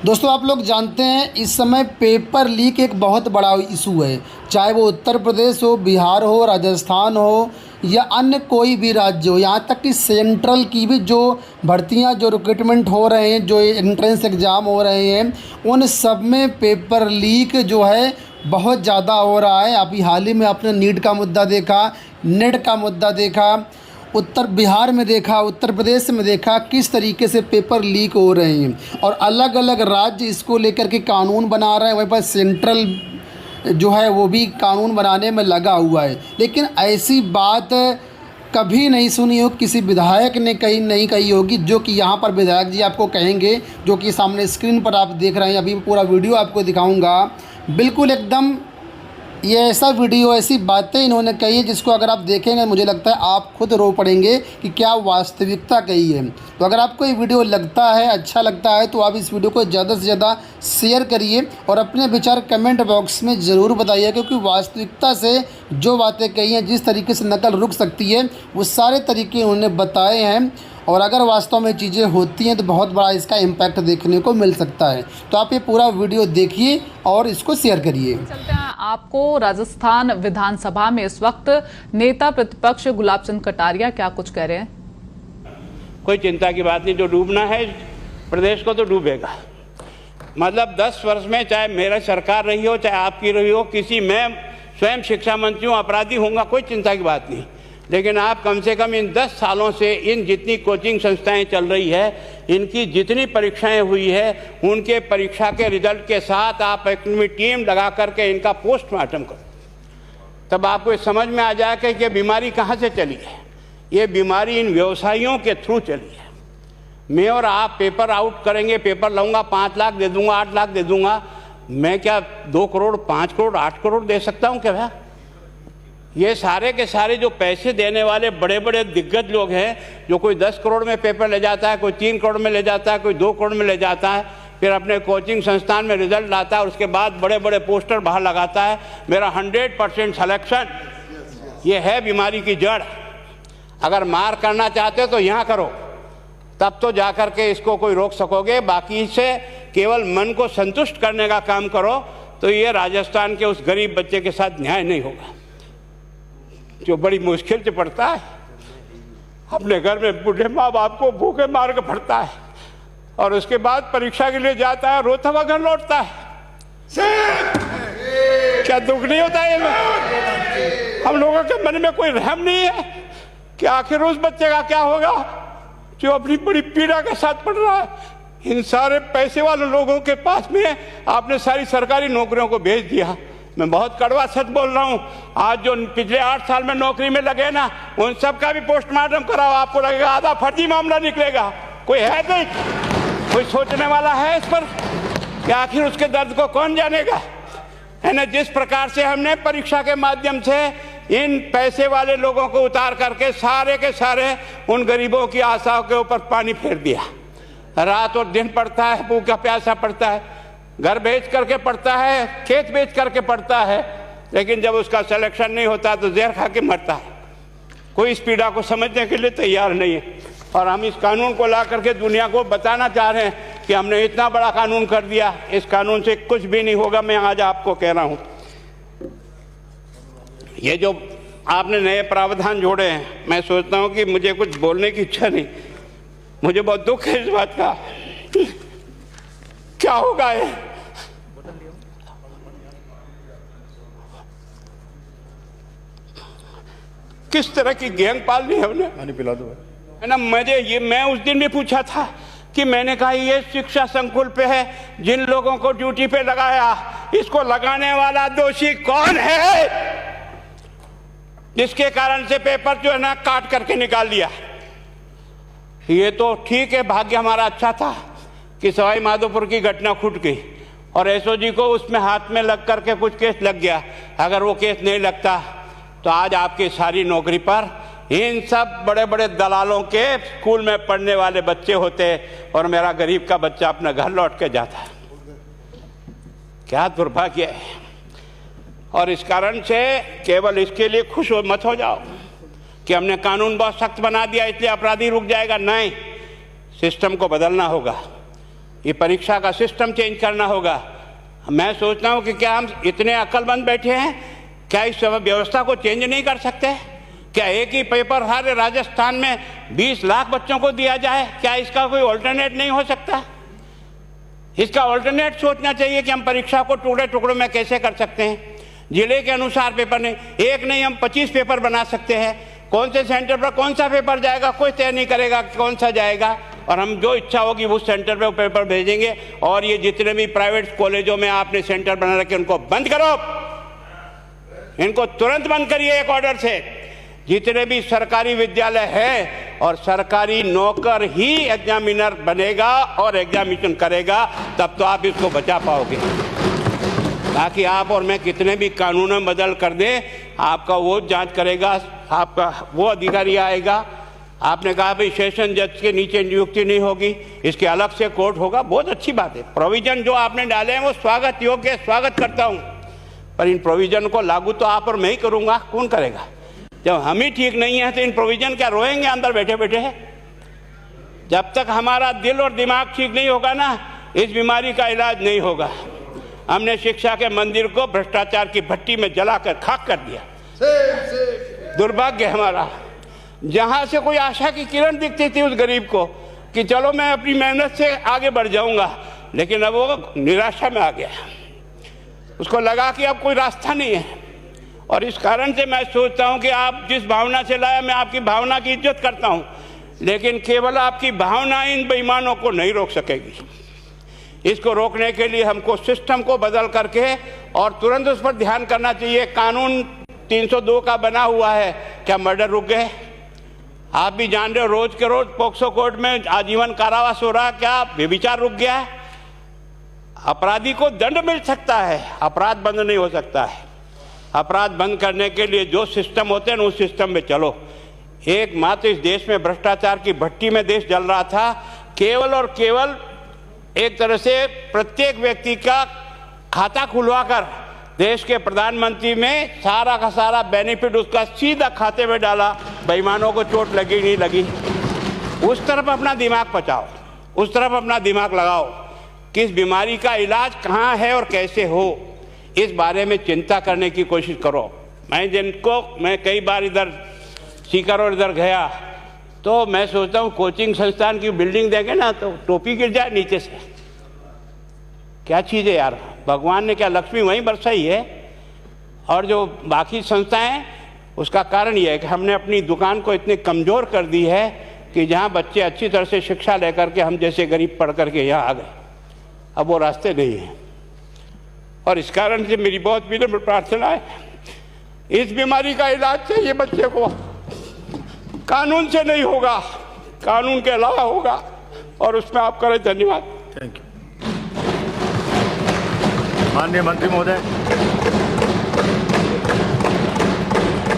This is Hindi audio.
दोस्तों आप लोग जानते हैं इस समय पेपर लीक एक बहुत बड़ा इशू है। चाहे वो उत्तर प्रदेश हो, बिहार हो, राजस्थान हो या अन्य कोई भी राज्य हो, यहाँ तक कि सेंट्रल की भी जो भर्तियाँ जो रिक्रूटमेंट हो रहे हैं, जो एंट्रेंस एग्ज़ाम हो रहे हैं, उन सब में पेपर लीक जो है बहुत ज़्यादा हो रहा है। अभी हाल ही में आपने नीट का मुद्दा देखा, नेट का मुद्दा देखा, उत्तर बिहार में देखा, उत्तर प्रदेश में देखा किस तरीके से पेपर लीक हो रहे हैं और अलग अलग राज्य इसको लेकर के कानून बना रहे हैं। वहीं पर सेंट्रल जो है वो भी कानून बनाने में लगा हुआ है। लेकिन ऐसी बात कभी नहीं सुनी हो, किसी विधायक ने कहीं नहीं कही होगी, जो कि यहाँ पर विधायक जी आपको कहेंगे, जो कि सामने स्क्रीन पर आप देख रहे हैं। अभी पूरा वीडियो आपको दिखाऊंगा। बिल्कुल एकदम ये ऐसा वीडियो, ऐसी बातें इन्होंने कही है जिसको अगर आप देखेंगे मुझे लगता है आप खुद रो पड़ेंगे कि क्या वास्तविकता कही है। तो अगर आपको ये वीडियो लगता है, अच्छा लगता है, तो आप इस वीडियो को ज़्यादा से ज़्यादा शेयर करिए और अपने विचार कमेंट बॉक्स में ज़रूर बताइए, क्योंकि वास्तविकता से जो बातें कही हैं, जिस तरीके से नकल रुक सकती है, वो सारे तरीके उन्होंने बताए हैं। और अगर वास्तव में चीज़ें होती हैं तो बहुत बड़ा इसका इम्पैक्ट देखने को मिल सकता है। तो आप ये पूरा वीडियो देखिए और इसको शेयर करिए। चलते हैं आपको राजस्थान विधानसभा में इस वक्त नेता प्रतिपक्ष गुलाब चंद कटारिया क्या कुछ कह रहे हैं। कोई चिंता की बात नहीं, जो डूबना है प्रदेश को तो डूबेगा। मतलब 10 वर्ष में चाहे मेरा सरकार रही हो, चाहे आपकी रही हो, किसी मैं स्वयं शिक्षा मंत्री हूँ, अपराधी होऊंगा, कोई चिंता की बात नहीं। लेकिन आप कम से कम इन 10 सालों से इन जितनी कोचिंग संस्थाएं चल रही है, इनकी जितनी परीक्षाएं हुई है, उनके परीक्षा के रिजल्ट के साथ आप एक टीम लगा करके इनका पोस्टमार्टम करो, तब आपको समझ में आ जाएगा कि ये बीमारी कहाँ से चली है। ये बीमारी इन व्यवसायियों के थ्रू चली है। मैं और आप पेपर आउट करेंगे, पेपर लाऊंगा, 5 लाख दे दूंगा, 8 लाख दे दूंगा। मैं क्या 2 करोड़, 5 करोड़, 8 करोड़ दे सकता हूँ क्या भैया? ये सारे के सारे जो पैसे देने वाले बड़े बड़े दिग्गज लोग हैं, जो कोई 10 करोड़ में पेपर ले जाता है, कोई 3 करोड़ में ले जाता है, कोई 2 करोड़ में ले जाता है, फिर अपने कोचिंग संस्थान में रिजल्ट लाता है और उसके बाद बड़े बड़े पोस्टर बाहर लगाता है, मेरा 100% सिलेक्शन। ये है बीमारी की जड़। अगर मार करना चाहते हो तो यहाँ करो, तब तो जा कर के इसको कोई रोक सकोगे। बाकी से केवल मन को संतुष्ट करने का काम करो तो ये राजस्थान के उस गरीब बच्चे के साथ न्याय नहीं होगा, जो बड़ी मुश्किल से पढ़ता है, अपने घर में बूढ़े माँ बाप को भूखे मार के पढ़ता है और उसके बाद परीक्षा के लिए जाता है, रोता हुआ घर लौटता है। क्या दुख नहीं होता है? हम लोगों के मन में कोई रहम नहीं है कि आखिर उस बच्चे का क्या होगा जो अपनी बड़ी पीड़ा के साथ पढ़ रहा है। इन सारे पैसे वाले लोगों के पास में आपने सारी सरकारी नौकरियों को भेज दिया। मैं बहुत कड़वा सच बोल रहा हूं। आज जो पिछले 8 साल में नौकरी में लगे ना, उन सब का भी पोस्टमार्टम कराओ, आपको लगेगा आधा फर्जी मामला निकलेगा। कोई है नहीं, कोई सोचने वाला है इस पर कि आखिर उसके दर्द को कौन जानेगा? है ना। जिस प्रकार से हमने परीक्षा के माध्यम से इन पैसे वाले लोगों को उतार करके सारे के सारे उन गरीबों की आशाओं के ऊपर पानी फेर दिया। रात और दिन पढ़ता है, भूखा प्यासा पढ़ता है, घर बेच करके पढ़ता है, खेत बेच करके पढ़ता है, लेकिन जब उसका सिलेक्शन नहीं होता तो जहर खा के मरता है। कोई इस पीड़ा को समझने के लिए तैयार नहीं है। और हम इस कानून को ला करके दुनिया को बताना चाह रहे हैं कि हमने इतना बड़ा कानून कर दिया, इस कानून से कुछ भी नहीं होगा। मैं आज आपको कह रहा हूं, ये जो आपने नए प्रावधान जोड़े हैं, मैं सोचता हूं कि मुझे कुछ बोलने की इच्छा नहीं, मुझे बहुत दुख है इस बात का। क्या होगा ये? किस तरह की गैंग पालनी है हमने? पानी पिला दो है ना। मैं उस दिन भी पूछा था कि मैंने कहा ये शिक्षा संकुल पे है, जिन लोगों को ड्यूटी पे लगाया, इसको लगाने वाला दोषी कौन है, जिसके कारण से पेपर जो है ना काट करके निकाल दिया। ये तो ठीक है, भाग्य हमारा अच्छा था कि सवाई माधोपुर की घटना फूट गई और एसओजी को उसमें हाथ में लग करके कुछ केस लग गया। अगर वो केस नहीं लगता तो आज आपकी सारी नौकरी पर इन सब बड़े बड़े दलालों के स्कूल में पढ़ने वाले बच्चे होते और मेरा गरीब का बच्चा अपना घर लौट के जाता। क्या दुर्भाग्य है। और इस कारण से केवल इसके लिए खुश मत हो जाओ कि हमने कानून बहुत सख्त बना दिया इसलिए अपराधी रुक जाएगा। नहीं, सिस्टम को बदलना होगा। ये परीक्षा का सिस्टम चेंज करना होगा। मैं सोचता हूँ कि क्या हम इतने अक्लमंद बैठे हैं, क्या इस व्यवस्था को चेंज नहीं कर सकते? क्या एक ही पेपर हर राजस्थान में 20 लाख बच्चों को दिया जाए? क्या इसका कोई ऑल्टरनेट नहीं हो सकता? इसका ऑल्टरनेट सोचना चाहिए कि हम परीक्षा को टुकड़े टुकड़ों में कैसे कर सकते हैं। जिले के अनुसार पेपर नहीं, एक नहीं हम 25 पेपर बना सकते हैं। कौन से सेंटर पर कौन सा पेपर जाएगा कोई तय नहीं करेगा कौन सा जाएगा, और हम जो इच्छा होगी उस सेंटर पे वो पेपर भेजेंगे। और ये जितने भी प्राइवेट कॉलेजों में आपने सेंटर बना रखे उनको बंद करो, इनको तुरंत बंद करिए एक ऑर्डर से। जितने भी सरकारी विद्यालय है और सरकारी नौकर ही एग्जामिनर बनेगा और एग्जामिनेशन करेगा, तब तो आप इसको बचा पाओगे। ताकि आप और मैं कितने भी कानून में बदल कर दें, आपका वो जांच करेगा, आपका वो अधिकारी आएगा। आपने कहा भाई सेशन जज के नीचे नियुक्ति नहीं होगी, इसके अलग से कोर्ट होगा, बहुत अच्छी बात है। प्रोविजन जो आपने डाले हैं वो स्वागत योग्य, स्वागत करता हूं, पर इन प्रोविजन को लागू तो आप और मैं ही करूंगा, कौन करेगा? जब हम ही ठीक नहीं है तो इन प्रोविजन क्या रोएंगे अंदर बैठे बैठे? जब तक हमारा दिल और दिमाग ठीक नहीं होगा ना, इस बीमारी का इलाज नहीं होगा। हमने शिक्षा के मंदिर को भ्रष्टाचार की भट्टी में जलाकर खाक कर दिया। दुर्भाग्य हमारा, जहां से कोई आशा की किरण दिखती थी उस गरीब को कि चलो मैं अपनी मेहनत से आगे बढ़ जाऊंगा, लेकिन अब वो निराशा में आ गया। उसको लगा कि अब कोई रास्ता नहीं है। और इस कारण से मैं सोचता हूं कि आप जिस भावना से लाया, मैं आपकी भावना की इज्जत करता हूं, लेकिन केवल आपकी भावना इन बेईमानों को नहीं रोक सकेगी। इसको रोकने के लिए हमको सिस्टम को बदल करके और तुरंत उस पर ध्यान करना चाहिए। कानून 302 का बना हुआ है, क्या मर्डर रुक गए? आप भी जान रहे हो, रोज के रोज पोक्सो कोर्ट में आजीवन कारावास हो रहा, क्या व्यभिचार रुक गया है? अपराधी को दंड मिल सकता है, अपराध बंद नहीं हो सकता है। अपराध बंद करने के लिए जो सिस्टम होते हैं उस सिस्टम में चलो। एकमात्र इस देश में भ्रष्टाचार की भट्टी में देश जल रहा था, केवल और केवल एक तरह से प्रत्येक व्यक्ति का खाता खुलवाकर देश के प्रधानमंत्री में सारा का सारा बेनिफिट उसका सीधा खाते में डाला। बेईमानों को चोट लगी नहीं लगी, उस तरफ अपना दिमाग बचाओ, उस तरफ अपना दिमाग लगाओ कि इस बीमारी का इलाज कहाँ है और कैसे हो, इस बारे में चिंता करने की कोशिश करो। मैं कई बार इधर सीकर और इधर गया तो मैं सोचता हूँ कोचिंग संस्थान की बिल्डिंग देंगे ना तो टोपी गिर जाए नीचे से। क्या चीज़ है यार, भगवान ने क्या लक्ष्मी वहीं बरसाई है? और जो बाकी संस्थाएं, उसका कारण यह है कि हमने अपनी दुकान को इतनी कमज़ोर कर दी है कि जहाँ बच्चे अच्छी तरह से शिक्षा लेकर के हम जैसे गरीब पढ़ करके यहाँ आ गए, अब वो रास्ते नहीं हैं। और इस कारण से मेरी बहुत विनम्र प्रार्थना है, इस बीमारी का इलाज चाहिए बच्चे को, कानून से नहीं होगा, कानून के अलावा होगा, और उसमें आप करें। धन्यवाद। Thank you. माननीय मंत्री महोदय।